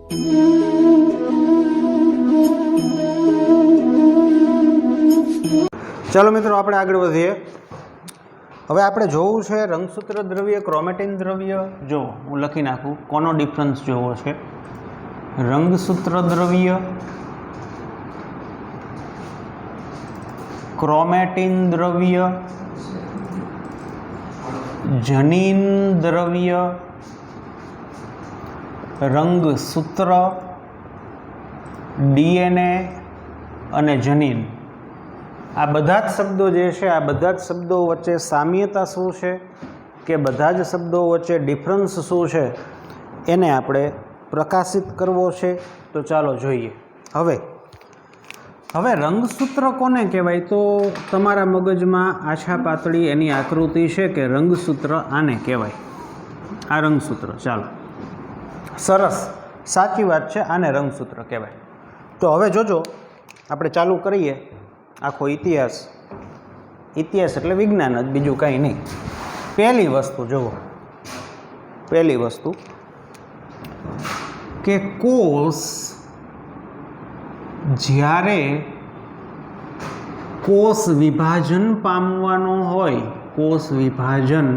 ચાલો મિત્રો આપણે આગળ વધીએ. હવે આપણે જોવું છે રંગસૂત્ર દ્રવ્ય, ક્રોમેટિન દ્રવ્ય. જો હું લખી નાખું, કોનો ડિફરન્સ જોવો છે. રંગસૂત્ર દ્રવ્ય, ક્રોમેટિન દ્રવ્ય, જનીન દ્રવ્ય, રંગસૂત્ર, ડીએનએ અને જનીન. આ બધા જ શબ્દો જે છે, આ બધા જ શબ્દો વચ્ચે સામ્યતા શું છે કે બધા જ શબ્દો વચ્ચે ડિફરન્સ શું છે એને આપણે પ્રકાશિત કરવો છે. તો ચાલો જોઈએ. હવે રંગસૂત્ર કોને કહેવાય? તો તમારા મગજમાં આછા પાતળી એની આકૃતિ છે કે રંગસૂત્ર આને કહેવાય. આ રંગસૂત્ર. ચાલો, સરસ, સાચી વાત છે, આને રંગસૂત્ર કહેવાય. તો હવે જોજો, આપણે ચાલુ કરીએ આખો ઇતિહાસ એટલે વિજ્ઞાન જ, બીજું કંઈ નહીં. પહેલી વસ્તુ જુઓ, પહેલી વસ્તુ કે કોષ જ્યારે કોષ વિભાજન પામવાનો હોય, કોષ વિભાજન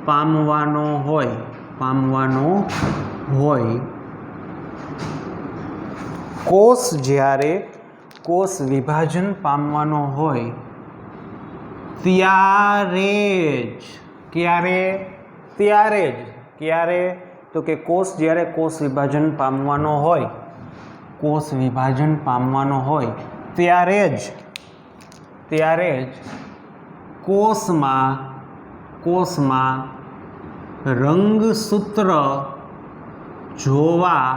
પામવાનો હોય, કોષ જ્યારે કોષ વિભાજન પામવાનો હોય ત્યારે તો કે કોષ જ્યારે કોષ વિભાજન પામવાનો હોય, ત્યારે જ કોષમાં રંગસૂત્ર જોવા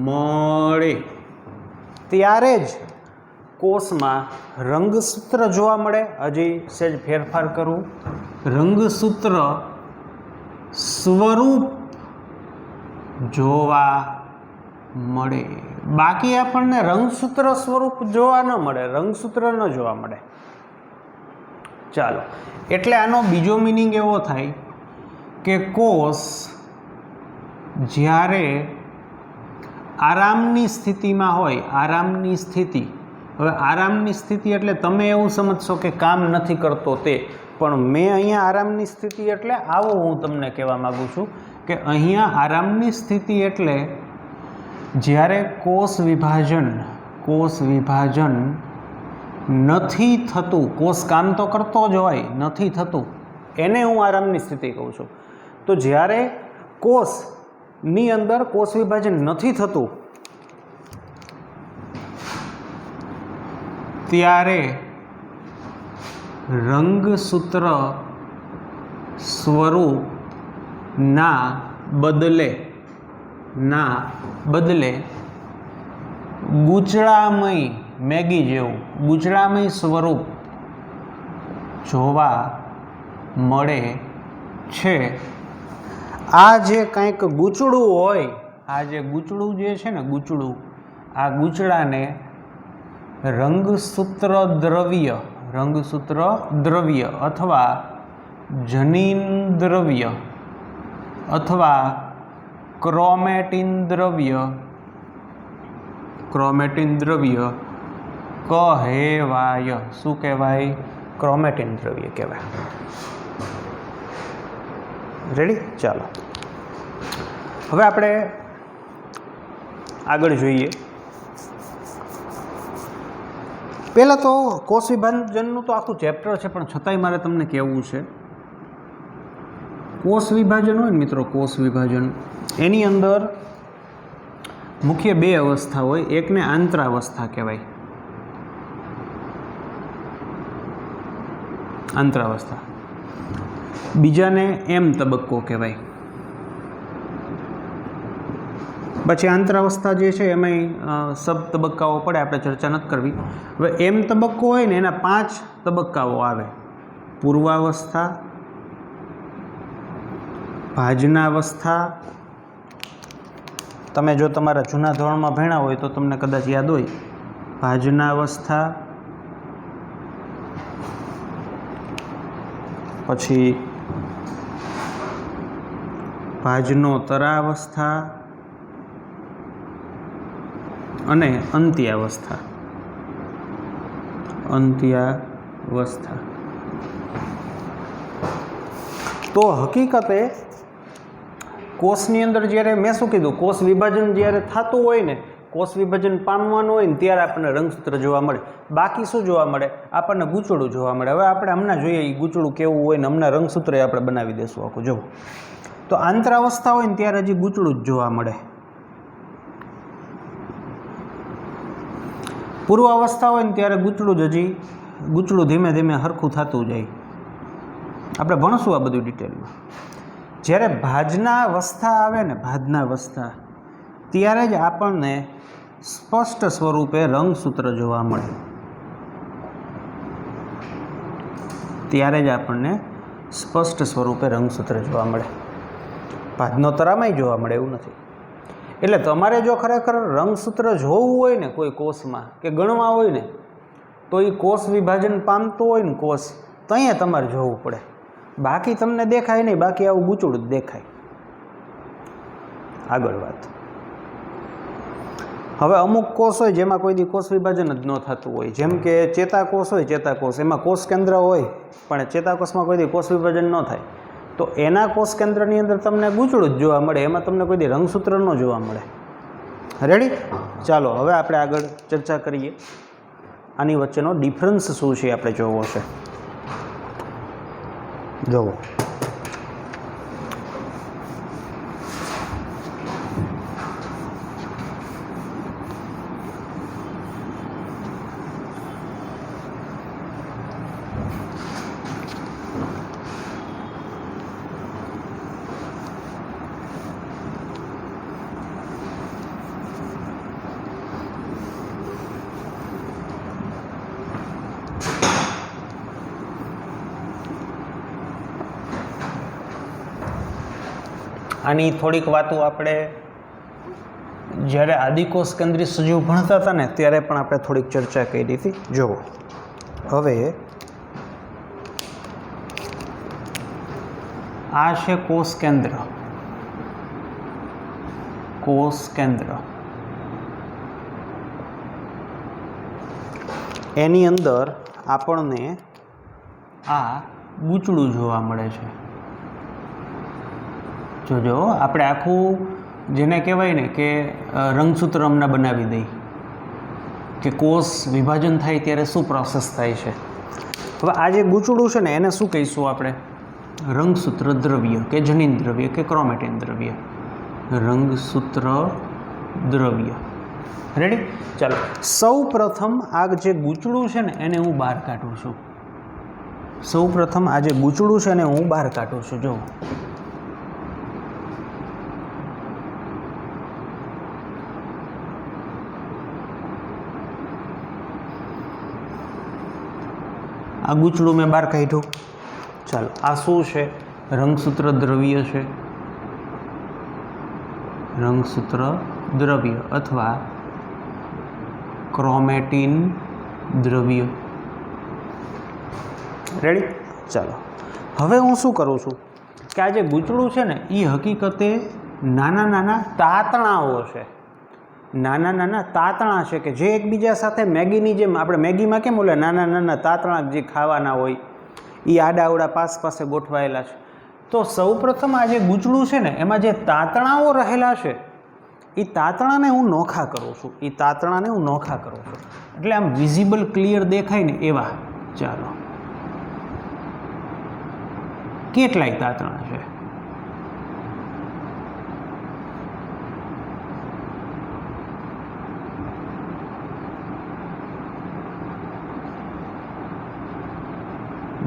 મળે. ત્યારે જ કોષમાં રંગસૂત્ર જોવા મળે. હજી સહેજ ફેરફાર કરું, રંગસૂત્ર સ્વરૂપ જોવા મળે. બાકી આપણને રંગસૂત્ર સ્વરૂપ જોવા ન મળે, રંગસૂત્ર ન જોવા મળે. ચાલો, એટલે આનો બીજો મિનિંગ એવો થાય કે કોષ જ્યારે આરામની સ્થિતિમાં હોય, આરામની સ્થિતિ. હવે આરામની સ્થિતિ એટલે તમે એવું સમજશો કે કામ નથી કરતો તે, પણ મેં અહીંયા આરામની સ્થિતિ એટલે આવો હું તમને કહેવા માગું છું કે અહીંયા આરામની સ્થિતિ એટલે જ્યારે કોષ વિભાજન નથી થતું, કોષ કામ તો કરતો જ હોય, નથી થતું, એને હું આરામની સ્થિતિ કહું છું. તો જ્યારે કોષની અંદર કોષ વિભાજન નથી થતું ત્યારે રંગસૂત્ર સ્વરૂપના બદલે ગૂંચળામય, મેગી જેવું ગૂંચળામય સ્વરૂપ જોવા મળે છે. આ જે કંઈક ગૂંચળું હોય, આ જે ગૂંચળું જે છે ને, આ ગૂંચળાને રંગસૂત્ર દ્રવ્ય અથવા જનીન દ્રવ્ય અથવા ક્રોમેટિન દ્રવ્ય કહેવાય. શું કહેવાય? ક્રોમેટિન દ્રવ્ય કહેવાય. રેડી? ચાલો, હવે આપણે આગળ જોઈએ. પહેલાં તો કોષ વિભાજનનું તો આખું ચેપ્ટર છે, પણ છતાંય મારે તમને કહેવું છે. કોષ વિભાજન હોય ને મિત્રો, કોષ વિભાજન એની અંદર મુખ્ય બે અવસ્થા હોય. એકને આંતરાવસ્થા કહેવાય, આંતરાવસ્થા. બીજાને એમ તબક્કો કહેવાય. પછી આંતરાવસ્થા જે છે એમાંય સબ તબક્કાઓ પડે, આપણે ચર્ચા નથી કરવી. હવે એમ તબક્કો હોય ને એના 5 તબક્કાઓ આવે. પૂર્વાવસ્થા, ભાજનાવસ્થા. તમે જો તમારા જૂના ધોરણમાં ભણ્યા હોય તો તમને કદાચ યાદ હોય. ભાજનાવસ્થા, પછી ભાજનોત્તરાવસ્થા, અને અંત્યાવસ્થા. અંત્યાવસ્થા. તો હકીકતે કોષની અંદર જ્યારે મેં શું કીધું, કોષ વિભાજન જ્યારે થતું હોય ને, કોષ વિભાજન પામવાનું હોય ને ત્યારે આપણને રંગસૂત્ર જોવા મળે. બાકી શું જોવા મળે? આપણને ગૂંચળું જોવા મળે. હવે આપણે હમણાં જોઈએ એ ગૂંચળું કેવું હોય ને હમણાં રંગસૂત્ર આપણે બનાવી દઈશું આખું. જો તો આંતરાવસ્થા હોય ને ત્યારે હજી ગૂંચળું જ જોવા મળે. પૂર્વ અવસ્થા હોય ને ત્યારે ગૂંચળું ધીમે ધીમે હરખું થતું જાય. આપણે ભણશું આ બધું ડિટેલમાં. જ્યારે ભાજના અવસ્થા આવે ને, ભાજના અવસ્થા, ત્યારે જ આપણને સ્પષ્ટ સ્વરૂપે રંગસૂત્ર જોવા મળે. ત્યારે જ આપણને સ્પષ્ટ સ્વરૂપે રંગસૂત્ર જોવા મળે. ભાજનો તરામાંય જોવા મળે એવું નથી. એટલે તમારે જો ખરેખર રંગસૂત્ર જોવું હોય ને કોઈ કોષમાં કે ગણવા હોય ને, તો એ કોષ વિભાજન પામતો હોય ને કોષ, તો અહીંયા તમારે જોવું પડે. બાકી તમને દેખાય નહીં, બાકી આવું ગૂંચળું જ દેખાય. આગળ વાત. હવે અમુક કોષ હોય જેમાં કોઈ દી કોષ વિભાજન જ ન થતું હોય, જેમ કે ચેતાકોષ હોય. ચેતાકોષ એમાં કોષ કેન્દ્ર હોય પણ ચેતાકોષમાં કોઈ દી કોષ વિભાજન ન થાય, તો એના કોષ કેન્દ્રની અંદર તમને ગૂંચળું જ જોવા મળે. એમાં તમને કોઈ દી રંગસૂત્ર ન જોવા મળે. રેડી? ચાલો હવે આપણે આગળ ચર્ચા કરીએ. આની વચ્ચેનો ડિફરન્સ શું છે આપણે જોવો છે. જોવો, આની થોડીક વાતો આપણે જ્યારે આદિકોષ કેન્દ્રી સજીવ ભણતા હતા ને ત્યારે પણ આપણે થોડીક ચર્ચા કરી હતી. જુઓ હવે આ છે કોષ કેન્દ્ર. કોષ કેન્દ્ર એની અંદર આપણને આ ગૂંચળું જોવા મળે છે. જોજો, આપણે આખું જેને કહેવાય ને કે રંગસૂત્ર હમણાં બનાવી દઈ કે કોષ વિભાજન થાય ત્યારે શું પ્રોસેસ થાય છે. હવે આ જે ગૂંચળું છે ને એને શું કહીશું આપણે? રંગસૂત્ર દ્રવ્ય કે જનીન દ્રવ્ય કે ક્રોમેટિન દ્રવ્ય. રંગસૂત્ર દ્રવ્ય. રેડી? ચાલો, સૌ પ્રથમ આ જે ગૂંચળું છે ને એને હું બહાર કાઢું છું. સૌ પ્રથમ આ જે ગૂંચળું છે ને હું બહાર કાઢું છું. જો આ ગૂંચળું મેં બહાર કાઢ્યું. ચાલો, આ શું છે? રંગસૂત્ર દ્રવ્ય છે. રંગસૂત્ર દ્રવ્ય અથવા ક્રોમેટિન દ્રવ્ય. રેડી? ચાલો, હવે હું શું કરું છું કે આ જે ગૂંચળું છે ને એ હકીકતે નાના નાના તાતણાઓ છે. નાના નાના તાતણા છે કે જે એકબીજા સાથે મેગીની જેમ, આપણે મેગીમાં કેમ ઓલા નાના નાના તાતણા જે ખાવાના હોય એ આડાવડા પાસે ગોઠવાયેલા છે. તો સૌપ્રથમ આ જે ગૂંચળું છે ને એમાં જે તાતણાઓ રહેલા છે એ તાતણાને હું નોખા કરું છું. એટલે આમ વિઝિબલ ક્લિયર દેખાય ને એવા. ચાલો, કેટલાય તાતણા છે.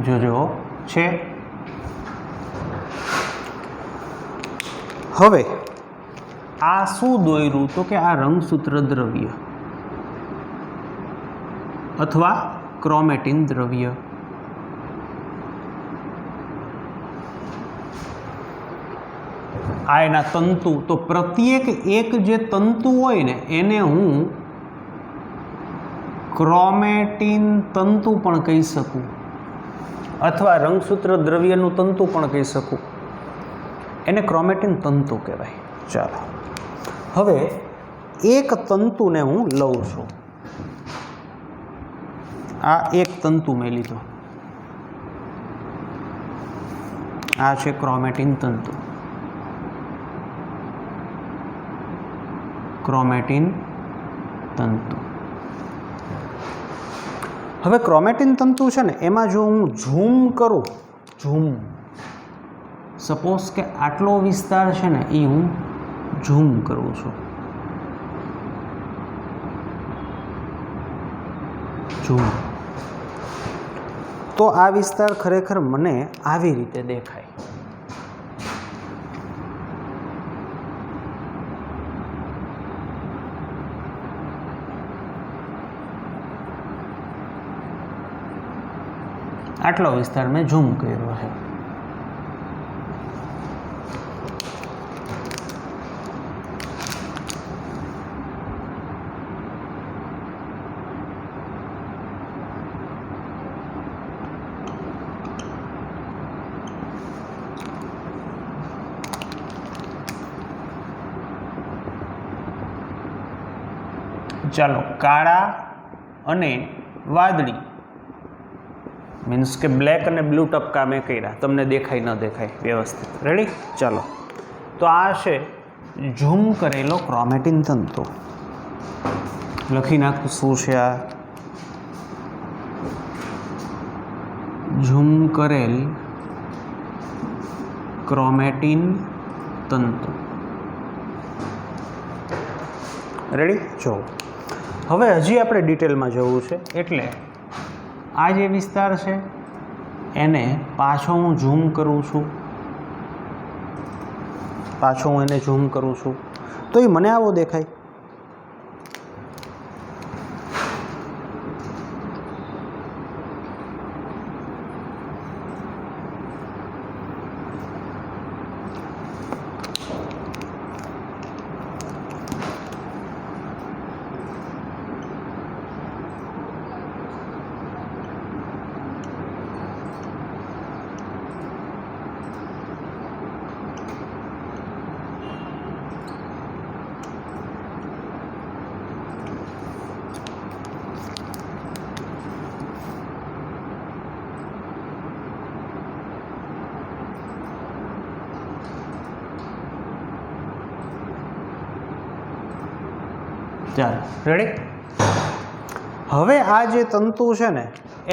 જોજો છે. હવે આ શું દોર્યું? તો કે આ રંગસૂત્ર દ્રવ્ય અથવા ક્રોમેટિન દ્રવ્ય. આ એના તંતુ. તો પ્રત્યેક એક જે તંતુ હોય ને એને હું ક્રોમેટિન તંતુ પણ કહી શકું અથવા રંગસૂત્ર દ્રવ્યનું તંતુ પણ કહી શકું. એને ક્રોમેટિન તંતુ કહેવાય. ચાલો, હવે એક તંતુને હું લઉં છું. આ એક તંતુ મેં લીધો, આ છે ક્રોમેટિન તંતુ. ક્રોમેટિન તંતુ. હવે ક્રોમેટિન તંતુ છે ને એમાં જો હું ઝૂમ કરું, ઝૂમ, સપોઝ કે આટલો વિસ્તાર છે ને એ હું ઝૂમ કરું છું, ઝૂમ, તો આ વિસ્તાર ખરેખર મને આવી રીતે દેખાય. આટલો વિસ્તાર મેં ઝૂમ કર્યો છે. ચાલો, કાળા અને વાદળી, મીન્સ કે બ્લેક અને બ્લુ ટપકા મેં કર્યા, તમને દેખાય ન દેખાય વ્યવસ્થિત. રેડી? ચાલો, તો આ છે ઝૂમ કરેલો ક્રોમેટિન તંતુ. લખી નાખું શું છે આ. ઝૂમ કરેલ ક્રોમેટિન તંતુ. રેડી? જો હવે હજી આપણે ડિટેલમાં જવું છે, એટલે આ જે વિસ્તાર છે એને પાછો હું ઝૂમ કરું છું, પાછો હું એને ઝૂમ કરું છું, તો એ મને આવો દેખાય. ચાલો, રેડી? હવે આ જે તંતુ છે ને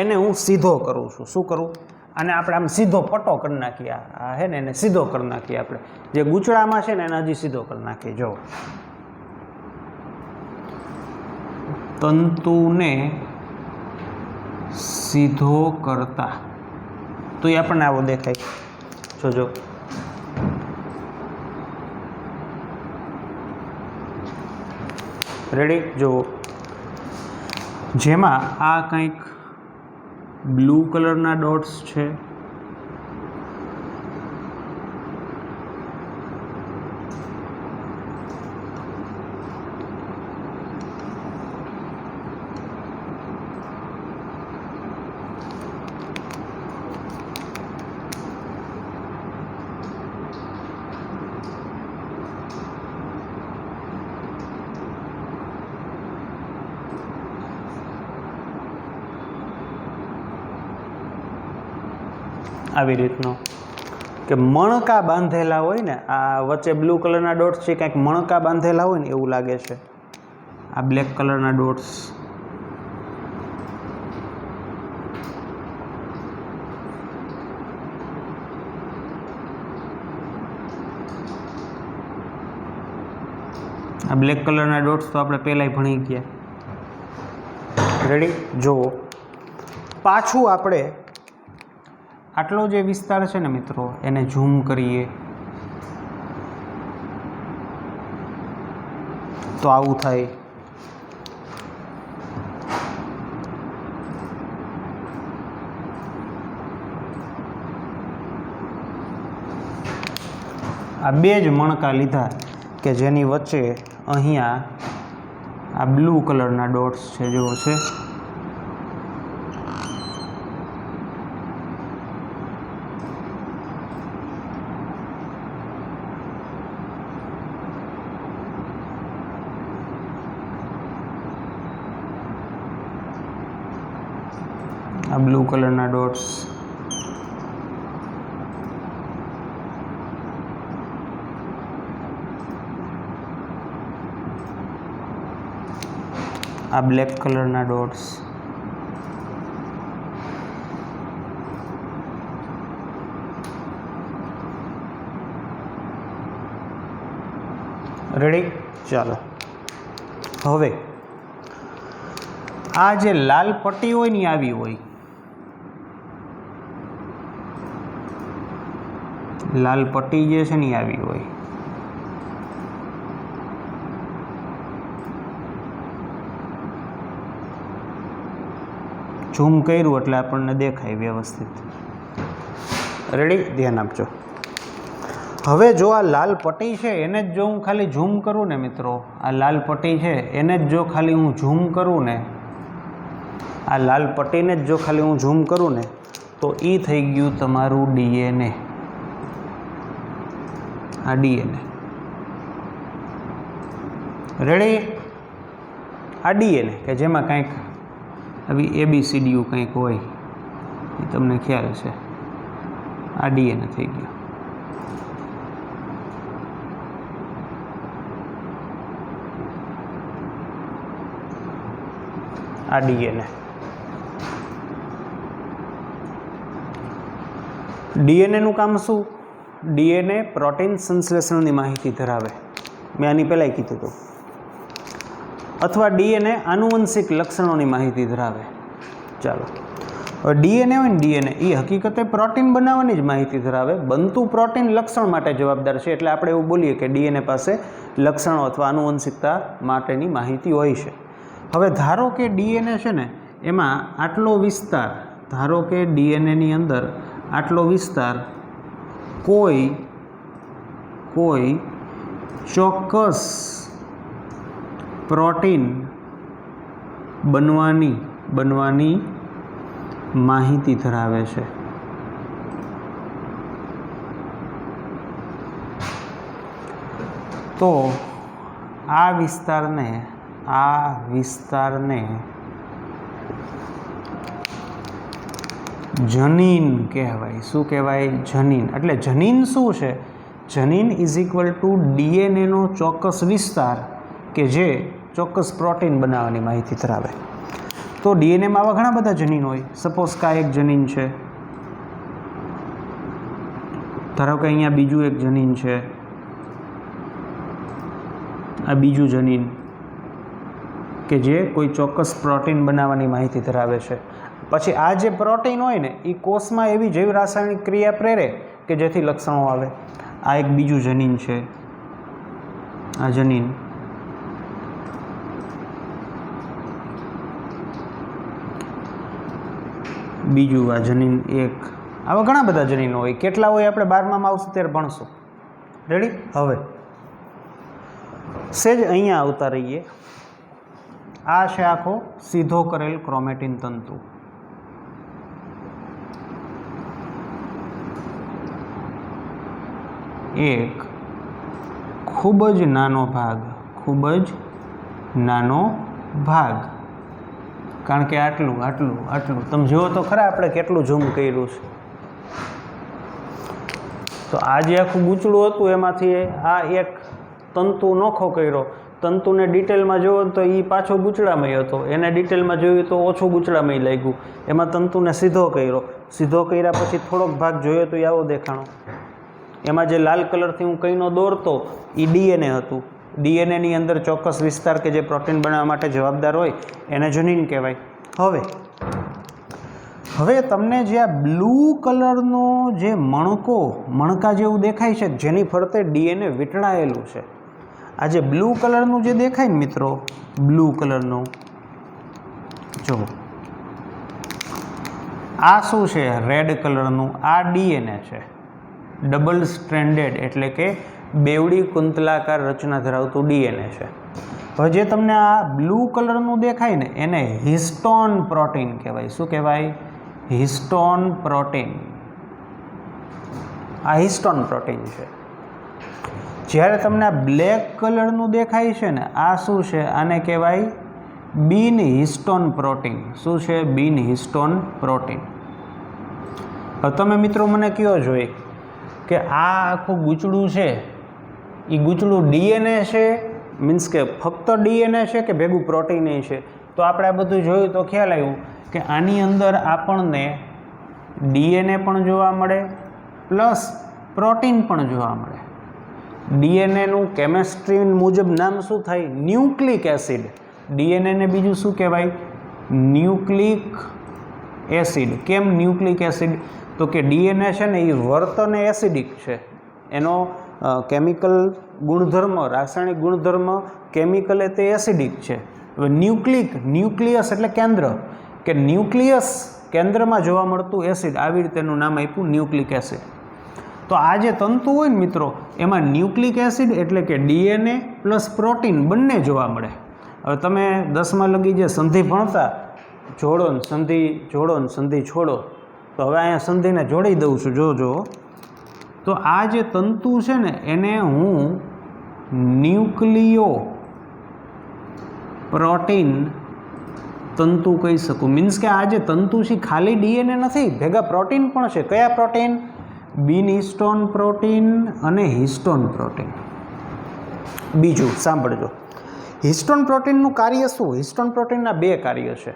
એને હું સીધો કરું છું. શું કરું? અને આપણે આમ સીધો પટ્ટો કરી નાખીએ. આ છે ને એને સીધો કરી નાખીએ. આપણે જે ગૂંચળામાં છે ને એને હજી સીધો કરી નાખીએ. જો તંતુને સીધો કરતા તો એ આપણને આવો દેખાય. જોજો, રેડી? જુઓ, જેમાં આ કંઈક બ્લુ કલરના ડોટ્સ છે, આવી રીતનો કે મણકા બાંધેલા હોય ને, આ વચ્ચે બ્લુ કલરના ડોટ્સ છે, કંઈક મણકા બાંધેલા હોય ને એવું લાગે છે. આ બ્લેક કલરના ડોટ્સ. આ બ્લેક કલરના ડોટ્સ તો આપણે પહેલાંય ભણી ગયા. રેડી? જુઓ, પાછું આપણે આટલો જે વિસ્તાર છે ને મિત્રો એને ઝૂમ કરીએ તો આવું થાય. આ બે જ મણકા લીધા કે જેની વચ્ચે અહીંયા આ બ્લુ કલરના ડોટ્સ છે, જો છે. આ બ્લુ કલરના ડોટ્સ, આ બ્લેક કલરના ડોટ્સ, રેડી? ચાલો, હવે આ જે લાલ પટ્ટી હોય ને આવી હોય, લાલ પટ્ટી જે છે ને આવી હોય, ઝૂમ કર્યું એટલે આપણને દેખાય વ્યવસ્થિત. રેડી? ધ્યાન આપજો. હવે જો આ લાલ પટ્ટી છે એને જ જો હું ખાલી ઝૂમ કરું ને મિત્રો, આ લાલ પટ્ટી છે એને જ જો ખાલી હું ઝૂમ કરું ને, આ લાલ પટ્ટીને જ જો ખાલી હું ઝૂમ કરું ને, તો એ થઈ ગયું તમારું ડીએનએ. આ ડીએનએ. રેડી? આ ડીએનએ કે જેમાં કંઈક આવી ABCDU કંઈક હોય એ તમને ખ્યાલ છે. આ ડીએનએ થઈ ગયું. આ ડીએનએ. ડીએનએનું કામ શું? ડીએનએ પ્રોટીન સંશ્લેષણની માહિતી ધરાવે. મેં આની પહેલાંય કીધું હતું. અથવા ડીએનએ આનુવંશિક લક્ષણોની માહિતી ધરાવે. ચાલો, હવે ડીએનએ હોય ને, ડીએનએ એ હકીકતે પ્રોટીન બનાવવાની જ માહિતી ધરાવે. બનતું પ્રોટીન લક્ષણ માટે જવાબદાર છે. એટલે આપણે એવું બોલીએ કે ડીએનએ પાસે લક્ષણો અથવા આનુવંશિકતા માટેની માહિતી હોય છે. હવે ધારો કે ડીએનએ છે ને એમાં આટલો વિસ્તાર, ધારો કે ડીએનએની અંદર આટલો વિસ્તાર કોઈ ચોક્કસ પ્રોટીન બનવાની માહિતી ધરાવે છે. તો આ વિસ્તારને જનીન કહેવાય. શું કહેવાય? જનીન. એટલે જનીન શું છે? જનીન ઇઝ ઇક્વલ ટુ ડીએનએનો ચોક્કસ વિસ્તાર કે જે ચોક્કસ પ્રોટીન બનાવવાની માહિતી ધરાવે. તો ડીએનએમાં આવા ઘણા બધા જનીન હોય. સપોઝ કે આ એક જનીન છે, ધારો કે અહીંયા બીજું એક જનીન છે, આ બીજું જનીન કે જે કોઈ ચોક્કસ પ્રોટીન બનાવવાની માહિતી ધરાવે છે. પછી આ જે પ્રોટીન હોય ને એ કોષમાં એવી જૈવ રાસાયણિક ક્રિયા પ્રેરે કે જેથી લક્ષણો આવે. આ એક બીજું જનીન છે, આ જનીન. બીજું આ જનીન એક. આવા ઘણા બધા જનીનો હોય. કેટલા હોય આપણે 12માં આવશું ત્યારે ભણશું. રેડી? હવે સેજ અહીંયા આવતા રહીએ. આ છે આખો સીધો કરેલ ક્રોમેટિન તંતુ. એક ખૂબ જ નાનો ભાગ, કારણ કે આટલું તમે જુઓ તો ખરા આપણે કેટલું ઝૂમ કર્યું છે. તો આ જે આખું ગૂંચળું હતું એમાંથી આ એક તંતુ નોખો કર્યો. તંતુને ડિટેલમાં જોવો તો એ પાછો ગૂંચળામય હતો, એને ડિટેલમાં જોયું તો ઓછું ગૂંચળામય લાગ્યું. એમાં તંતુને સીધો કર્યા પછી થોડોક ભાગ જોયો તો એ આવો દેખાણો. એમાં જે લાલ કલરથી હું કંઈનો દોરતો એ ડીએનએ હતું. ડીએનએની અંદર ચોક્કસ વિસ્તાર કે જે પ્રોટીન બનાવવા માટે જવાબદાર હોય એને જનીન કહેવાય. હવે તમને જે આ બ્લુ કલરનો જે મણકા જેવું દેખાય છે જેની ફરતે ડીએનએ વીંટળાયેલું છે, આ જે બ્લુ કલરનું જે દેખાય ને મિત્રો, બ્લુ કલરનું, જો આ શું છે? રેડ કલરનું. આ ડીએનએ છે, ડબલ સ્ટ્રેન્ડેડ એટલે કે બેવડી કુંતલાકાર રચના ધરાવતું ડીએનએ છે. હવે જે તમને આ બ્લુ કલરનું દેખાય ને એને હિસ્ટોન પ્રોટીન કહેવાય. શું કહેવાય? Histone protein. આ હિસ્ટોન પ્રોટીન છે. જ્યારે તમને આ બ્લેક કલરનું દેખાય છે ને, આ શું છે? આને કહેવાય બિન હિસ્ટોન પ્રોટીન. શું છે? બિન હિસ્ટોન પ્રોટીન. હવે તમે મિત્રો મને કહો જોઈએ કે આ આખું ગૂંચળું છે એ ગૂંચળું ડીએનએ છે, મીન્સ કે ફક્ત ડીએનએ છે કે ભેગું પ્રોટીન છે? તો આપણે આ બધું જોયું તો ખ્યાલ આવ્યું કે આની અંદર આપણને ડીએનએ પણ જોવા મળે પ્લસ પ્રોટીન પણ જોવા મળે. ડીએનએનું કેમેસ્ટ્રી મુજબ નામ શું થાય? Nucleic acid. ડીએનએને બીજું શું કહેવાય? Nucleic acid. કેમ ન્યુક્લિક એસિડ? તો કે ડીએનએ છે ને એ વર્તને એસિડિક છે, એનો કેમિકલ ગુણધર્મ, રાસાયણિક ગુણધર્મ કેમિકલ તે એસિડિક છે. હવે ન્યુક્લિયસ એટલે કેન્દ્ર, કે ન્યુક્લિયસ કેન્દ્રમાં જોવા મળતું એસિડ, આવી રીતે એનું નામ આપ્યું ન્યુક્લિક એસિડ. તો આ જે તંતુ હોય ને મિત્રો, એમાં ન્યુક્લિક એસિડ એટલે કે ડીએનએ પ્લસ પ્રોટીન બંને જોવા મળે. હવે તમે 10મા લગી જે સંધિ ભણતા, જોડો ને સંધિ જોડો ને સંધિ છોડો, તો હવે અહીંયા સંધિને જોડી દઉં છું. જોજો, તો આ જે તંતુ છે ને એને હું ન્યુક્લિયો પ્રોટીન તંતુ કહી શકું. મીન્સ કે આ જે તંતુ છે ખાલી ડીએનએ નથી, ભેગા પ્રોટીન પણ છે. કયા પ્રોટીન? બિન હિસ્ટોન પ્રોટીન અને હિસ્ટોન પ્રોટીન. બીજું સાંભળજો, હિસ્ટોન પ્રોટીનનું કાર્ય શું? હિસ્ટોન પ્રોટીનના બે કાર્ય છે.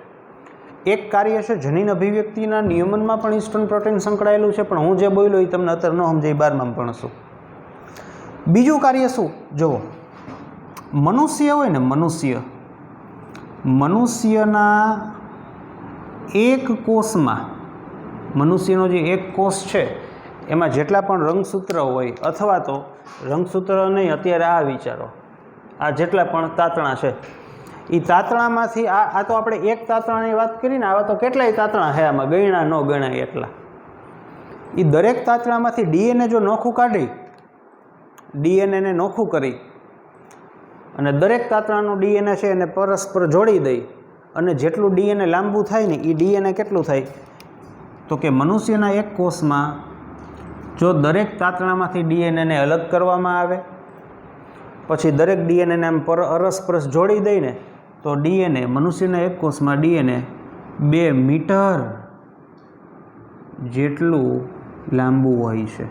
એક કાર્ય છે જનીન અભિવ્યક્તિના નિયમનમાં પણ હિસ્ટોન પ્રોટીન સંકળાયેલું છે, પણ હું જે બોલ્યો એ તમને અત્યારે ન સમજાય, 12માં ભણશું. બીજું કાર્ય શું? જુઓ, મનુષ્ય હોય ને, મનુષ્યના એક કોષમાં, મનુષ્યનો જે એક કોષ છે એમાં જેટલા પણ રંગસૂત્ર હોય, અથવા તો રંગસૂત્ર નહીં, અત્યારે આ વિચારો, આ જેટલા પણ તાતણા છે એ તાતણામાંથી આ તો આપણે એક તાતણાની વાત કરીને, આવા તો કેટલાય તાતણા છે આમાં, ગણ્યા ન ગણાય એટલા. એ દરેક તાતણામાંથી ડીએનએ જો નોખું કાઢી, ડીએનએને નોખું કરી અને દરેક તાતણાનું ડીએનએ છે એને પરસ્પર જોડી દઈ અને જેટલું ડીએનએ લાંબુ થાય ને એ ડીએનએ કેટલું થાય? તો કે મનુષ્યના એક કોષમાં જો દરેક તાતણામાંથી ડીએનએને અલગ કરવામાં આવે, પછી દરેક ડીએનએને આમ અરસપરસ જોડી દઈને, તો ડીએનએ મનુષ્યના એક કોષમાં ડીએનએ 2 મીટર જેટલું લાંબુ હોય છે.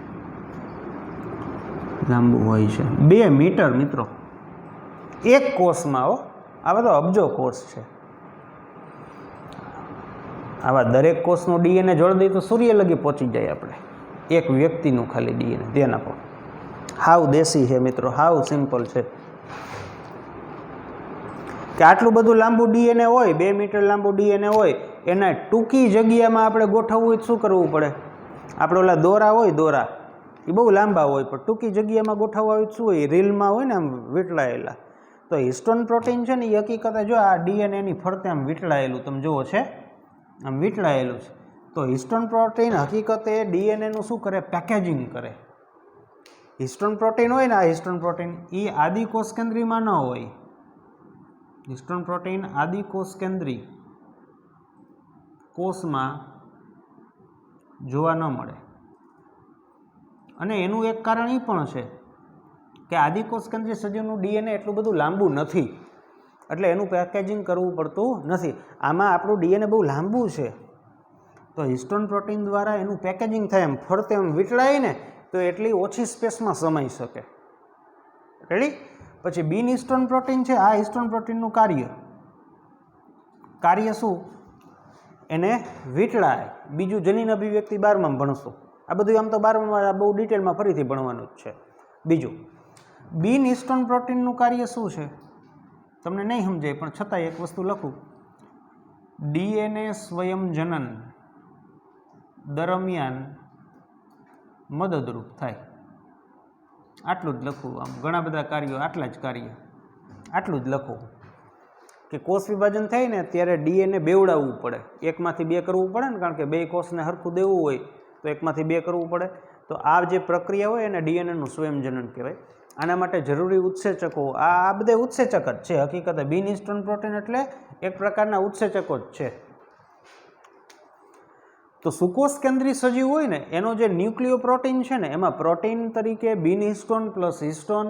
2 મીટર મિત્રો, એક કોષમાં. હો, આવા તો અબજો કોષ છે. આવા દરેક કોષનું ડીએનએ જોડી દઈએ તો સૂર્ય લગી પહોંચી જાય આપણે, એક વ્યક્તિનું ખાલી ડીએનએ. ધ્યાન આપો, હાવ દેશી છે મિત્રો, હાવ સિમ્પલ છે. કે આટલું બધું લાંબુ ડીએનએ હોય, 2 મીટર લાંબુ ડીએનએ હોય, એના ટૂંકી જગ્યામાં આપણે ગોઠવવું હોય તો શું કરવું પડે? આપણે ઓલા દોરા હોય, દોરા એ બહુ લાંબા હોય, પણ ટૂંકી જગ્યામાં ગોઠવવા હોય તો શું હોય? રીલમાં હોય ને આમ વીંટળાયેલા. તો હિસ્ટોન પ્રોટીન છે ને એ હકીકતે જો આ ડીએનએની ફરતે આમ વીંટળાયેલું તમે જુઓ છે, આમ વીંટળાયેલું છે. તો હિસ્ટોન પ્રોટીન હકીકતે ડીએનએનું શું કરે? પેકેજિંગ કરે. હિસ્ટોન પ્રોટીન હોય ને, આ હિસ્ટોન પ્રોટીન એ આદિકોષ કેન્દ્રીમાં ન હોય. હિસ્ટોન પ્રોટીન આદિકોષ કેન્દ્રી કોષમાં જોવા ન મળે. અને એનું એક કારણ એ પણ છે કે આદિકોષ કેન્દ્રીય સજીવનું ડીએનએ એટલું બધું લાંબુ નથી, એટલે એનું પેકેજિંગ કરવું પડતું નથી. આમાં આપણું ડીએનએ બહુ લાંબુ છે, તો હિસ્ટોન પ્રોટીન દ્વારા એનું પેકેજિંગ થાય, એમ ફરતે એમ વીંટળાય ને તો એટલી ઓછી સ્પેસમાં સમાઈ શકે. રેડી? પછી બિન હિસ્ટોન પ્રોટીન છે, આ હિસ્ટોન પ્રોટીનનું કાર્ય શું? એને વીંટળાય. બીજું જનીન અભિવ્યક્તિ 12માં ભણશું. આ બધું આમ તો 12માં બહુ ડિટેલમાં ફરીથી ભણવાનું જ છે. બીજું, બિન હિસ્ટોન પ્રોટીનનું કાર્ય શું છે? તમને નહીં સમજાય, પણ છતાંય એક વસ્તુ લખું. ડીએનએ સ્વયંજનન દરમિયાન મદદરૂપ થાય. આટલું જ લખવું. આમ ઘણા બધા કાર્યો, આટલા જ કાર્ય, આટલું જ લખવું કે કોષ વિભાજન થાય ને ત્યારે ડીએનએ બેવડાવવું પડે. એકમાંથી 2 કરવું પડે ને, કારણ કે 2 કોષને હરખું દેવું હોય તો એકમાંથી 2 કરવું પડે. તો આ જે પ્રક્રિયા હોય એને ડીએનએનું સ્વયંજનન કહેવાય. આના માટે જરૂરી ઉત્સેચકો, આ બધા ઉત્સેચક જ છે હકીકતે. બિન હિસ્ટોન પ્રોટીન એટલે એક પ્રકારના ઉત્સેચકો જ છે. તો સુકોષ કેન્દ્રી સજીવ હોય ને એનો જે ન્યુક્લિયો પ્રોટીન છે ને, એમાં પ્રોટીન તરીકે બિન હિસ્ટોન પ્લસ હિસ્ટોન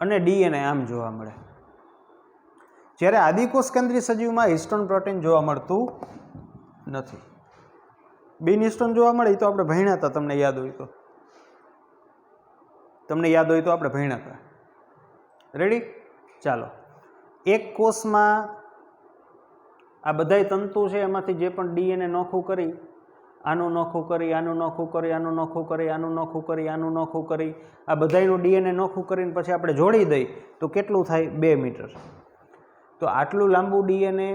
અને ડીએનએ આમ જોવા મળે. જ્યારે આદિકોષ કેન્દ્રીય સજીવમાં હિસ્ટોન પ્રોટીન જોવા મળતું નથી. બિન હિસ્ટોન જોવા મળે એ તો આપણે ભણ્યા હતા, તમને યાદ હોય તો. આપણે ભણ્યા હતા. રેડી? ચાલો, એક કોષમાં આ બધાય તંતુ છે એમાંથી જે પણ ડીએનએ નોખું કરી, આનું નોખું કરી, આનું નોખું કરી, આનું નોખું કરી, આનું નોખું કરી, આનું નોખું કરી, આ બધાયનું ડીએનએ નોખું કરીને પછી આપણે જોડી દઈ તો કેટલું થાય? 2 મીટર. તો આટલું લાંબુ ડીએનએ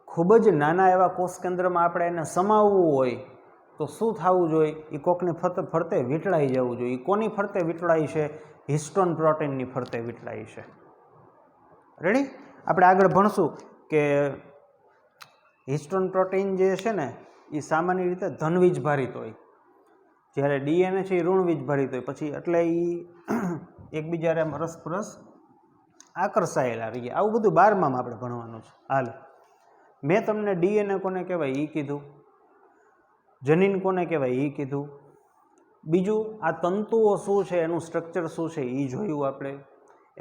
ખૂબ જ નાના એવા કોષ કેન્દ્રમાં આપણે એને સમાવવું હોય તો શું થવું જોઈએ? એ કોકની ફરતે વીંટળાઈ જવું જોઈએ. એ કોની ફરતે વીંટળાઈ છે? હિસ્ટોન પ્રોટીનની ફરતે વીંટળાઈ છે. રેડી? આપણે આગળ ભણશું કે હિસ્ટોન પ્રોટીન જે છે ને એ સામાન્ય રીતે ધન વીજભારિત હોય, જ્યારે ડીએનએ છે એ ઋણ વીજભારિત હોય. પછી એટલે એ એકબીજાને પરસ્પરસ આકર્ષાયેલા રહીએ. આવું બધું 12માં આપણે ભણવાનું છે. હાલ, મેં તમને ડીએનએ કોને કહેવાય એ કીધું, જનીન કોને કહેવાય એ કીધું, બીજું આ તંતુઓ શું છે, એનું સ્ટ્રક્ચર શું છે એ જોયું આપણે.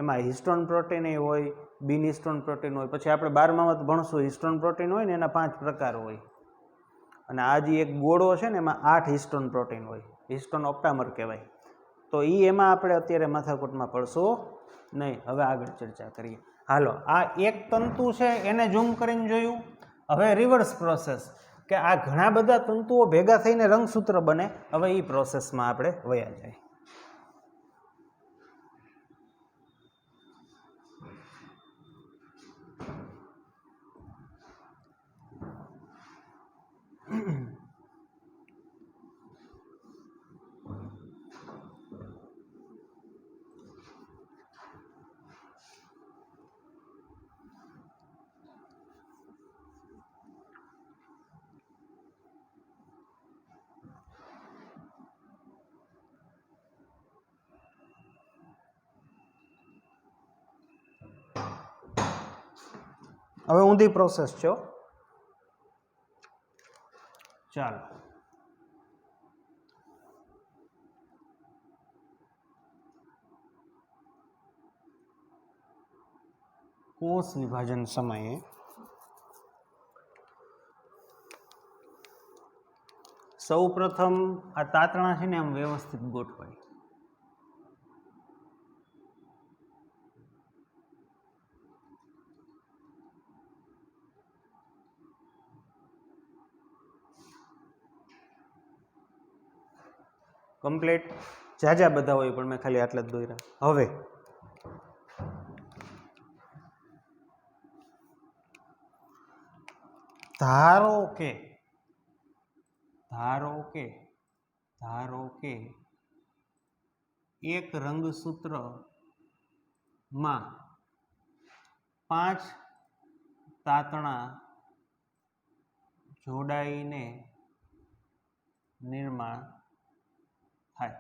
એમાં હિસ્ટોન પ્રોટીન હોય, બિન હિસ્ટોન પ્રોટીન હોય. પછી આપણે 12માં ભણશું હિસ્ટોન પ્રોટીન હોય ને એના 5 પ્રકાર હોય. અને આ જે એક ગોળો છે ને એમાં 8 હિસ્ટોન પ્રોટીન હોય, હિસ્ટોન ઓપ્ટામર કહેવાય. તો એમાં આપણે અત્યારે માથાકૂટમાં પડશું નહીં. હવે આગળ ચર્ચા કરીએ. હાલો, આ એક તંતુ છે એને ઝૂમ કરીને જોયું. હવે રિવર્સ પ્રોસેસ કે આ ઘણા બધા તંતુઓ ભેગા થઈને રંગસૂત્ર બને. હવે એ પ્રોસેસમાં આપણે વયા જાય. હવે ઊંધી પ્રોસેસ છે. ચાલો, કોષ વિભાજન સમયે સૌ પ્રથમ આ તાતણા છે ને આમ વ્યવસ્થિત ગોઠવાય. કમ્પ્લીટ. જાજા બધા હોય પણ મેં ખાલી આટલા જ દોર્યા. હવે ધારો કે એક રંગસૂત્રમાં 5 તાતણા જોડાઈને નિર્માણ થાય.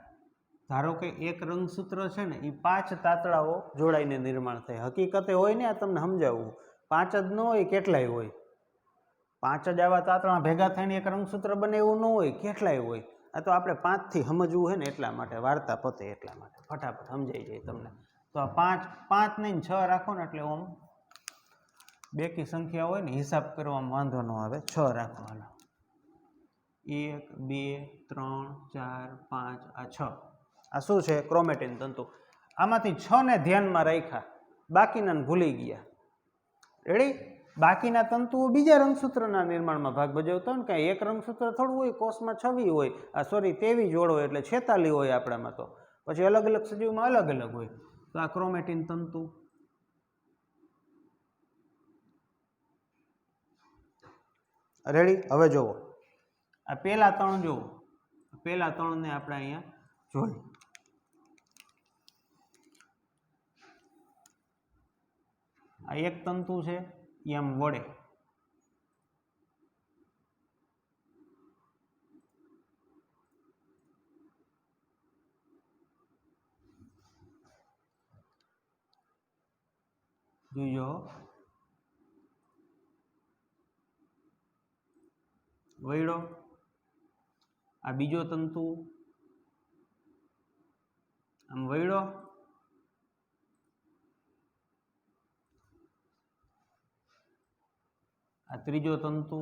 ધારો કે એક રંગસૂત્ર છે ને એ 5 તાતણાઓ જોડાઈને નિર્માણ થાય. હકીકતે હોય ને, આ તમને સમજાવવું, 5 જ ન હોય, કેટલાય હોય. 5 જ આવા તાતણા ભેગા થઈને એક રંગસૂત્ર બને એવું ન હોય, કેટલાય હોય. આ તો આપણે 5થી સમજવું હોય ને એટલા માટે, વાર્તા પતે એટલા માટે, ફટાફટ સમજાઈ જાય તમને. તો આ 5 નહીં 6 રાખો ને એટલે આમ બેકી સંખ્યા હોય ને હિસાબ કરવામાં વાંધો ન આવે. 6 રાખો. હાલો, 1 2 3 4 5 આ 6. આ શું છે? ક્રોમેટિન તંતુ. આમાંથી 6 ને ધ્યાનમાં રાખ્યા, બાકીના ભૂલી ગયા. રેડી? બાકીના તંતુઓ બીજા રંગસૂત્રના નિર્માણમાં ભાગ ભજવતા હોય ને. કાંઈ એક રંગસૂત્ર થોડું હોય, કોષમાં 26 હોય, 23 જોડ હોય એટલે 46 હોય આપણામાં. તો પછી અલગ અલગ સજીવમાં અલગ અલગ હોય. તો આ ક્રોમેટિન તંતુ. રેડી? હવે જુઓ, આ પહેલા 3 જુઓ. પહેલા 3ને આપણે અહીંયા જોઈએ. આ એક તંતુ છે, એમ વળે. જોજો, વળ્યો. આ બીજો તંતુ આમ વળ્યો. આ ત્રીજો તંતુ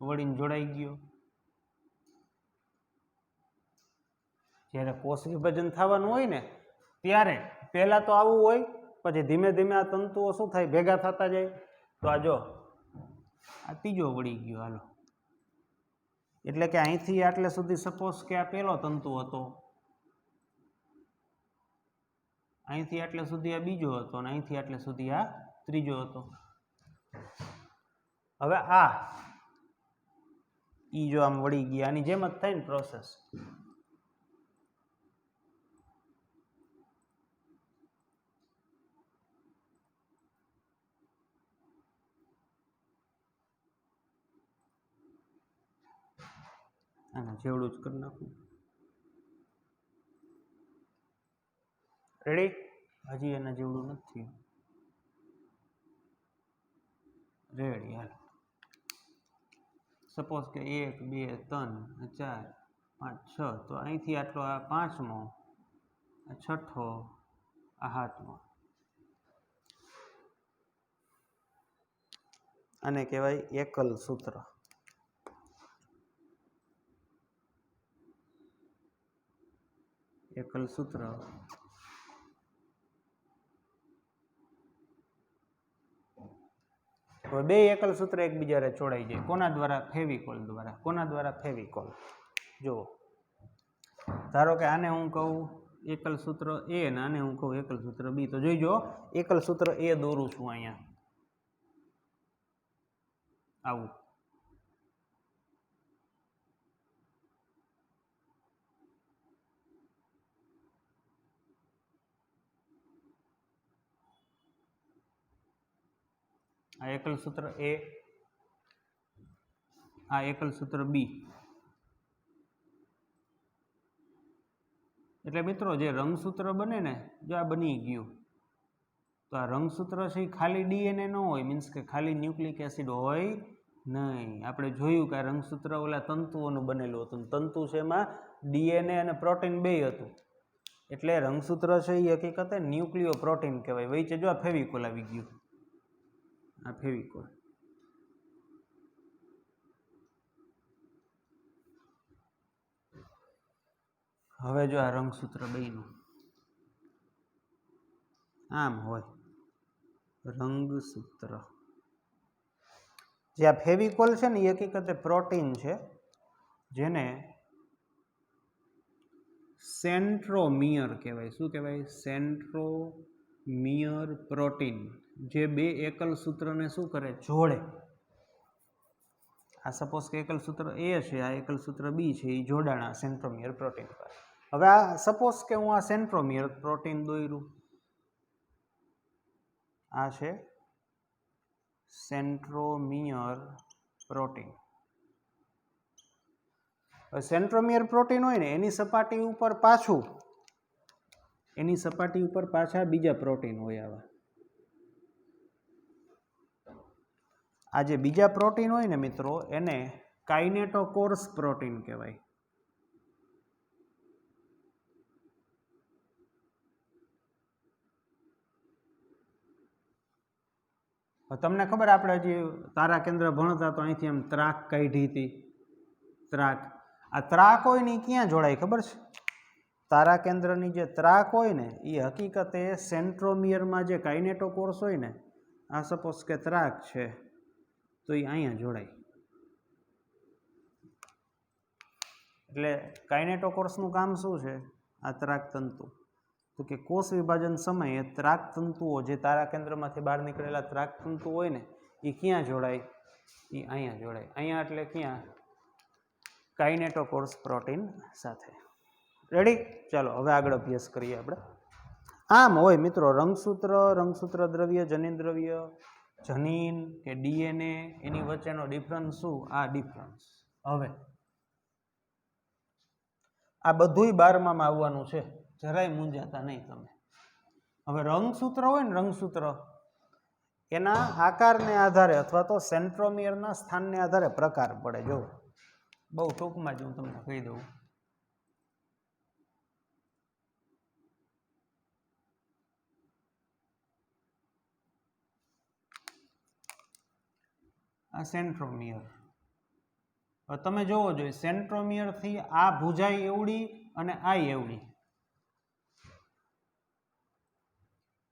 વળીને જોડાઈ ગયો. જ્યારે કોષ વિભાજન થવાનું હોય ને ત્યારે પહેલાં તો આવું હોય, પછી ધીમે ધીમે આ તંતુઓ શું થાય, ભેગા થતા જાય. તો આ જો આ ત્રીજો વળી ગયો. હાલો, એટલે કે અહીંથી આટલે સુધી સપોઝ કે આ પહેલો તંતુ હતો, અહીંથી આટલે સુધી આ બીજો હતો, અને અહીંથી આટલે સુધી આ ત્રીજો હતો. હવે આ ઈ જો આમ વળી ગયા, આની જેમ જ થાય ને પ્રોસેસ. આના જેવડું જ કરી નાખું. રેડી? હજી એના જેવડું નથી. રેડી? હાલ, સપોઝ કે 1 2 3 4 5 6, તો અહીંથી આટલો આ પાંચમો, આ છઠ્ઠો, આ સાતમો. આને કહેવાય એકલ સૂત્ર. એકલ સૂત્ર. હવે બે એકલ સૂત્ર એકબીજાને જોડાઈ જાય. કોના દ્વારા? ફેવિકોલ દ્વારા. કોના દ્વારા? ફેવિકોલ. જુઓ, ધારો કે આને હું કહું એકલ સૂત્ર એ, અને આને હું કહું એકલ સૂત્ર બી. તો જોઈજો, એકલ સૂત્ર એ દોરું છું અહીંયા આવું. આ એકલ સૂત્ર એ, આ એકલ સૂત્ર બી. એટલે મિત્રો જે રંગસૂત્ર બને ને, જો આ બની ગયું, તો આ રંગસૂત્ર છે એ ખાલી ડીએનએ ન હોય, મીન્સ કે ખાલી ન્યુક્લિક એસિડ હોય નહીં. આપણે જોયું કે આ રંગસૂત્ર ઓલા તંતુઓનું બનેલું હતું. તંતુ છે એમાં ડીએનએ અને પ્રોટીન બેય હતું. એટલે રંગસૂત્ર છે એ હકીકતે ન્યુક્લિયો પ્રોટીન કહેવાય. વચ્ચે જો આ ફેવિકોલ આવી ગયું, આ ફેવિકોલ. હવે જો આ રંગસૂત્ર બેયનું આમ હોય, રંગસૂત્ર. જે આ ફેવિકોલ છે ને એ હકીકતે પ્રોટીન છે, જેને સેન્ટ્રોમિયર કહેવાય. શું કહેવાય? Centromere protein. જે બે એકલ સૂત્રને શું કરે? જોડે. આ સપોઝ કે એકલ સૂત્ર એ છે, આ એકલ સૂત્ર બી છે, એ જોડાણા સેન્ટ્રોમિયર પ્રોટીન પર. હવે આ સપોઝ કે હું આ સેન્ટ્રોમિયર પ્રોટીન દોર્યું, આ છે સેન્ટ્રોમિયર પ્રોટીન. સેન્ટ્રોમિયર પ્રોટીન હોય ને એની સપાટી ઉપર પાછું, એની સપાટી ઉપર પાછા બીજા પ્રોટીન હોય. આવા આ જે બીજા પ્રોટીન હોય ને મિત્રો, એને કાઇનેટોકોર્સ પ્રોટીન કહેવાય. તમને ખબર, આપણે હજી તારા કેન્દ્ર ભણતા તો અહીંથી એમ ત્રાક કાઢી હતી. ત્રાક, આ ત્રાક હોય ને એ ક્યાં જોડાય ખબર છે? તારા કેન્દ્રની જે ત્રાક હોય ને એ હકીકતે સેન્ટ્રોમિયરમાં જે કાઇનેટોકોર્સ હોય ને, આ સપોઝ કે ત્રાક છે, તો એ અહીંયા જોડાય. એટલે કાઇનેટોકોર્સનું કામ શું છે? આ ત્રાક તંતુ. તો કે કોષ વિભાજન સમયે ત્રાક તંતુઓ, જે તારા કેન્દ્રમાંથી બહાર નીકળેલા ત્રાક તંતુ હોય ને, એ ક્યાં જોડાય? એ અહીંયા જોડાય. અહીંયા એટલે ક્યાં? કાઇનેટોકોર્સ પ્રોટીન સાથે. રેડી? ચાલો હવે આગળ અભ્યાસ કરીએ આપણે. આમ હોય મિત્રો રંગસૂત્ર, રંગસૂત્ર દ્રવ્ય, જનીન દ્રવ્ય, જનીન કે ડીએનએ, એની વચ્ચેનો ડિફરન્સ શું? આ ડિફરન્સ. હવે આ બધુંય 12માં આવવાનું છે, જરાય મૂંઝાતા નહીં તમે. હવે રંગસૂત્ર હોય ને, રંગસૂત્ર એના આકારને આધારે અથવા તો સેન્ટ્રોમિયરના સ્થાનને આધારે પ્રકાર પડે. જો બહુ ટૂંકમાં જ હું તમને કહી દઉં. આ સેન્ટ્રોમિયર. હવે તમે જોવો જોઈએ સેન્ટ્રોમિયરથી આ ભુજાઈ એવડી અને આ એવડી.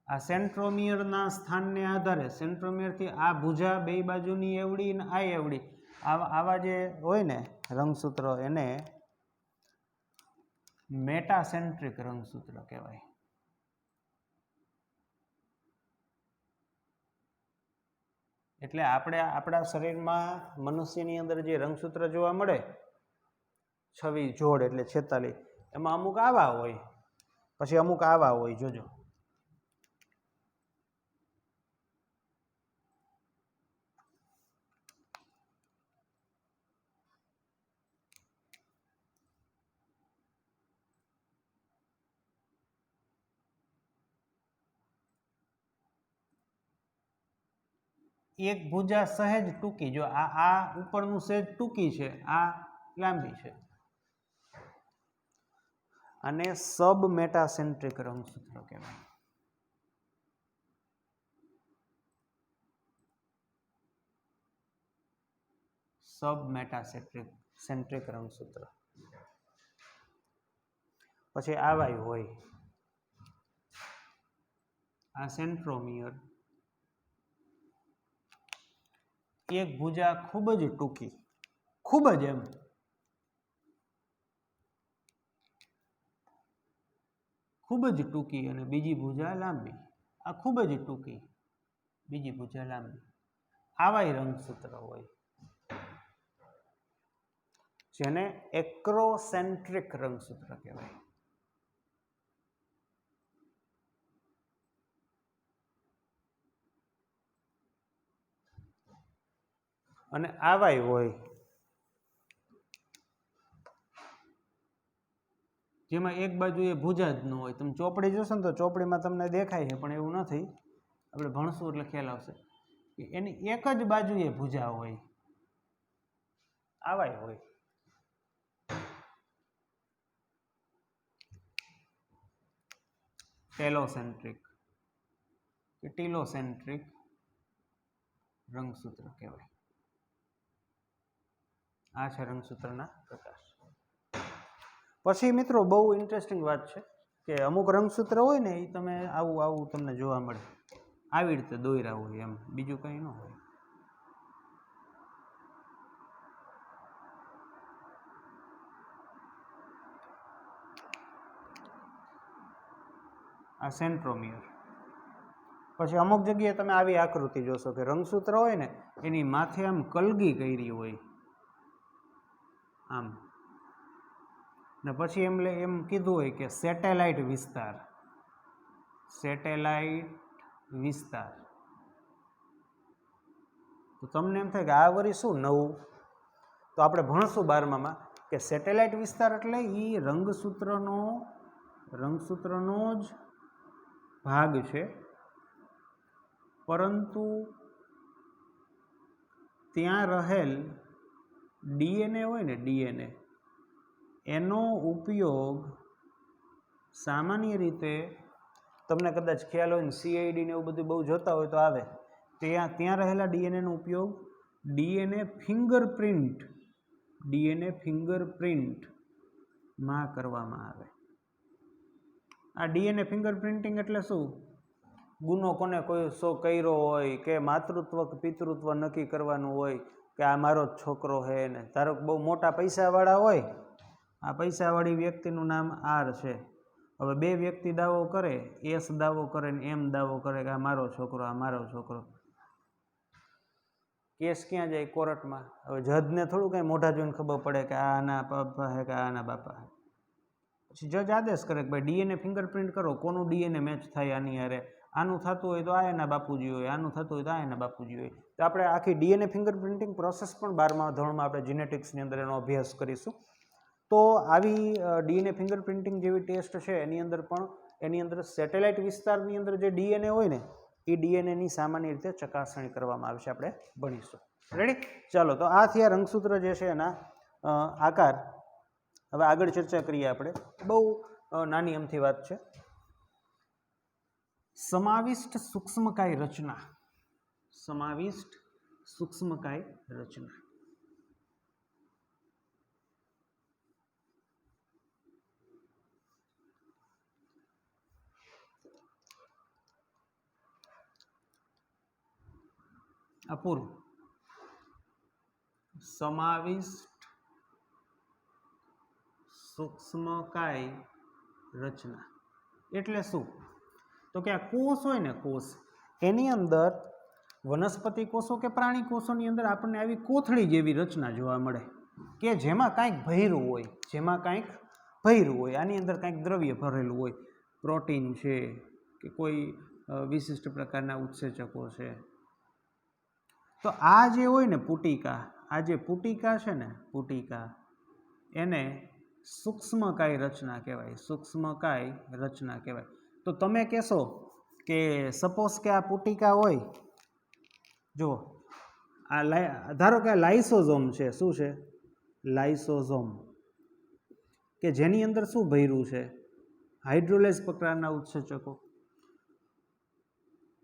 આ સેન્ટ્રોમિયરના સ્થાનને આધારે સેન્ટ્રોમિયરથી આ ભુજા બે બાજુની એવડી અને આ એવડી આવા જે હોય ને રંગસૂત્ર એને મેટાસેન્ટ્રિક રંગસૂત્ર કહેવાય. એટલે આપણે આપણા શરીરમાં મનુષ્યની અંદર જે રંગસૂત્ર જોવા મળે 26 જોડ એટલે 46 એમાં અમુક આવા હોય પછી અમુક આવા હોય. જોજો એક ભુજા સહેજ ટૂંકી, જો આ ઉપરનું સહેજ ટૂંકી છે, આ લાંબી છે. આને સબ મેટાસેન્ટ્રિક રંગસૂત્ર કહેવાય. સબ મેટાસેન્ટ્રિક રંગસૂત્ર. પછી આવાય હોય આ સેન્ટ્રોમિયર. એક ભુજા ખૂબ જ ટૂંકી, ખૂબ જ એમ ખૂબ જ ટૂંકી અને બીજી ભુજા લાંબી. આ ખૂબ જ ટૂંકી, બીજી ભુજા લાંબી. આવાય રંગસૂત્ર હોય જેને એક્રોસેન્ટ્રિક રંગસૂત્ર કહેવાય. અને આવાય હોય જેમાં એક બાજુ એ ભુજા જ ન હોય. તમે ચોપડી જોશો ને તો ચોપડીમાં તમને દેખાય છે પણ એવું નથી. આપણે ભણશું એટલે ખ્યાલ આવશે કે એની એક જ બાજુ એ ભુજા હોય. આવાય હોય. ટેલોસેન્ટ્રિક કે ટીલોસેન્ટ્રિક રંગસૂત્ર કહેવાય. આ છે રંગસૂત્રના પ્રકાર. પછી મિત્રો બહુ ઇન્ટરેસ્ટિંગ વાત છે કે અમુક રંગસૂત્ર હોય ને એ તમે આવું તમને જોવા મળે, આવી રીતે દોર્યા હોય એમ, બીજું કંઈ ન હોય. આ સેન્ટ્રોમિયર. પછી અમુક જગ્યાએ તમે આવી આકૃતિ જોશો કે રંગસૂત્ર હોય ને એની માથે આમ કલગી કરી હોય આમ, ને પછી એમ કીધું હોય કે સેટેલાઇટ વિસ્તાર. સેટેલાઇટ વિસ્તાર. તો તમને એમ થાય કે આ વળી શું નવું? તો આપણે ભણશું 12માં કે સેટેલાઇટ વિસ્તાર એટલે એ રંગસૂત્રનો જ ભાગ છે, પરંતુ ત્યાં રહેલ ડીએનએ હોય ને, ડીએનએ એનો ઉપયોગ સામાન્ય રીતે તમને કદાચ ખ્યાલ હોય ને CID ને એવું બધું બહુ જોતા હોય તો આવે ત્યાં રહેલા ડીએનએનો ઉપયોગ ડીએનએ ફિંગરપ્રિન્ટમાં કરવામાં આવે. આ ડીએનએ ફિંગરપ્રિન્ટિંગ એટલે શું? ગુનો કોને કોઈ કર્યો હોય કે માતૃત્વ કે પિતૃત્વ નક્કી કરવાનું હોય કે આ મારો જ છોકરો છે ને, ધારો કે બહુ મોટા પૈસાવાળા હોય, આ પૈસાવાળી વ્યક્તિનું નામ R છે. હવે બે વ્યક્તિ દાવો કરે, S દાવો કરે ને M દાવો કરે કે આ મારો છોકરો, આ મારો છોકરો. કેસ ક્યાં જાય? કોર્ટમાં. હવે જજને થોડું કંઈ મોઢા જોઈને ખબર પડે કે આ આના બાપા છે કે આના બાપા છે. પછી જજ આદેશ કરે કે ભાઈ ડીએનએ ફિંગરપ્રિન્ટ કરો, કોનું ડીએનએ મેચ થાય આની હારે. આનું થતું હોય તો આ એના બાપુજી હોય, આનું થતું હોય તો આ એના બાપુજી હોય. તો આપણે આખી ડીએનએ ફિંગરપ્રિન્ટિંગ પ્રોસેસ પણ 12મા ધોરણમાં આપણે જીનેટિક્સની અંદર એનો અભ્યાસ કરીશું. તો આવી ડીએનએ ફિંગરપ્રિન્ટિંગ જેવી ટેસ્ટ છે એની અંદર સેટેલાઇટ વિસ્તારની અંદર જે ડીએનએ હોય ને એ ડીએનએની સામાન્ય રીતે ચકાસણી કરવામાં આવશે, આપણે ભણીશું. રેડી? ચાલો, તો આ થયા રંગસૂત્ર જે છે એના આકાર. હવે આગળ ચર્ચા કરીએ આપણે. બહુ નાની અમથી વાત છે. સમાવિષ્ટ સૂક્ષ્મકાય રચના. સમાવિષ્ટ સૂક્ષ્મકાય રચના. અપૂર્વ સમાવિષ્ટ સૂક્ષ્મકાય રચના એટલે શું? તો કે આ કોષ હોય ને, કોષ, એની અંદર વનસ્પતિ કોષો કે પ્રાણી કોષોની અંદર આપણને આવી કોથળી જેવી રચના જોવા મળે કે જેમાં કાંઈક ભર્યું હોય, આની અંદર કાંઈક દ્રવ્ય ભરેલું હોય, પ્રોટીન છે કે કોઈ વિશિષ્ટ પ્રકારના ઉત્સેચકો છે. તો આ જે હોય ને પુટિકા, આ જે પુટિકા છે ને, પુટિકા, એને સૂક્ષ્મકાય રચના કહેવાય, સૂક્ષ્મકાય રચના કહેવાય. તો તમે કહેશો કે સપોઝ કે આ પુટિકા હોય, જો આ ધારો કે આ લાઇસોઝોમ છે. શું છે? લાઇસોઝોમ, કે જેની અંદર શું ભર્યું છે? હાઇડ્રોલેઝ પ્રકારના ઉત્સેચકો.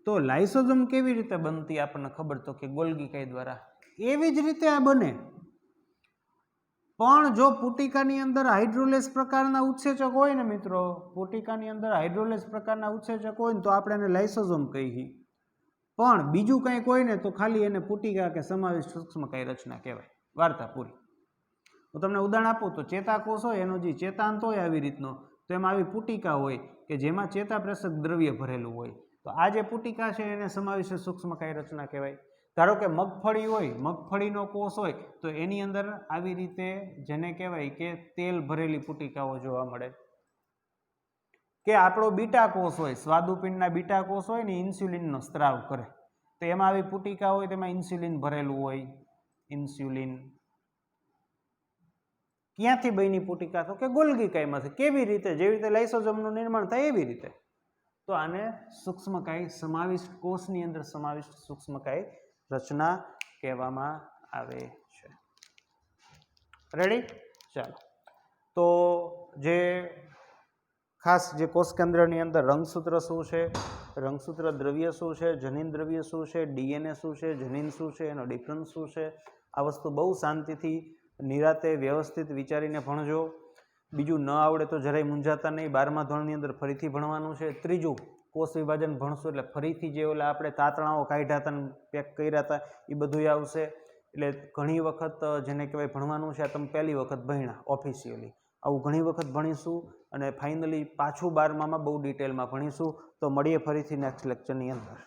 તો લાઇસોઝોમ કેવી રીતે બનતી આપણને ખબર, તો કે ગોલ્ગી કાય દ્વારા. એવી જ રીતે આ બને, પણ જો પુટિકાની અંદર હાઇડ્રોલેઝ પ્રકારના ઉત્સેચક હોય ને મિત્રો, પુટિકાની અંદર હાઇડ્રોલેઝ પ્રકારના ઉત્સેચક હોય ને તો આપણે એને લાઇસોઝોમ કહીએ. પણ બીજું કંઈક હોય ને તો ખાલી એને પુટિકા કે સમાવિષ્ટ સૂક્ષ્મકાય રચના કહેવાય. વાર્તા પૂરી. હું તમને ઉદાહરણ આપું તો ચેતાકોષ હોય, એનો જે ચેતાંત હોય આવી રીતનો, તો એમાં આવી પુટિકા હોય કે જેમાં ચેતાપ્રેષક દ્રવ્ય ભરેલું હોય. તો આ જે પુટિકા છે એને સમાવિષ્ટ સૂક્ષ્મકાય રચના કહેવાય. ધારો કે મગફળી હોય, મગફળીનો કોષ હોય, તો એની અંદર આવી રીતે જેને કહેવાય કે તેલ ભરેલી પુટિકાઓ જોવા મળે. કે આપણો બીટા કોષ હોય, સ્વાદુપિંડના બીટા કોષ હોય ને, ઇન્સ્યુલિનનો સ્ત્રાવ કરે, તો એમાં આવી પુટિકા હોય, તેમાં ઇન્સ્યુલિન ભરેલું હોય. ઇન્સ્યુલિન ક્યાંથી બની પુટિકા? તો કે ગોલ્ગી કાયમાંથી. કેવી રીતે? જેવી રીતે લાઇસોઝોમનું નિર્માણ થાય એવી રીતે. તો આને સૂક્ષ્મકાય સમાવિષ્ટ, કોષની અંદર સમાવિષ્ટ સૂક્ષ્મકાય રચના કહેવામાં આવે છે. રેડી? ચાલો, તો જે ખાસ જે કોષ કેન્દ્રની અંદર રંગસૂત્ર શું છે, રંગસૂત્ર દ્રવ્ય શું છે, જનીન દ્રવ્ય શું છે, ડીએનએ શું છે, જનીન શું છે, એનો ડિફરન્સ શું છે, આ વસ્તુ બહુ શાંતિથી નિરાતે વ્યવસ્થિત વિચારીને ભણજો. બીજું ન આવડે તો જરાય મૂંઝાતા નહીં, 12મા ધોરણની અંદર ફરીથી ભણવાનું છે. ત્રીજું કોષ વિભાજન ભણશું એટલે ફરીથી જે ઓલા આપણે તાતણાઓ કાઢ્યા હતા, પેક કર્યા હતા, એ બધું આવશે. એટલે ઘણી વખત જેને કહેવાય ભણવાનું છે, આ તમે પહેલી વખત ભણ્યા ઓફિશિયલી, આવું ઘણી વખત ભણીશું અને ફાઇનલી પાછું 12મામાં બહુ ડિટેલમાં ભણીશું. તો મળીએ ફરીથી નેક્સ્ટ લેક્ચરની અંદર.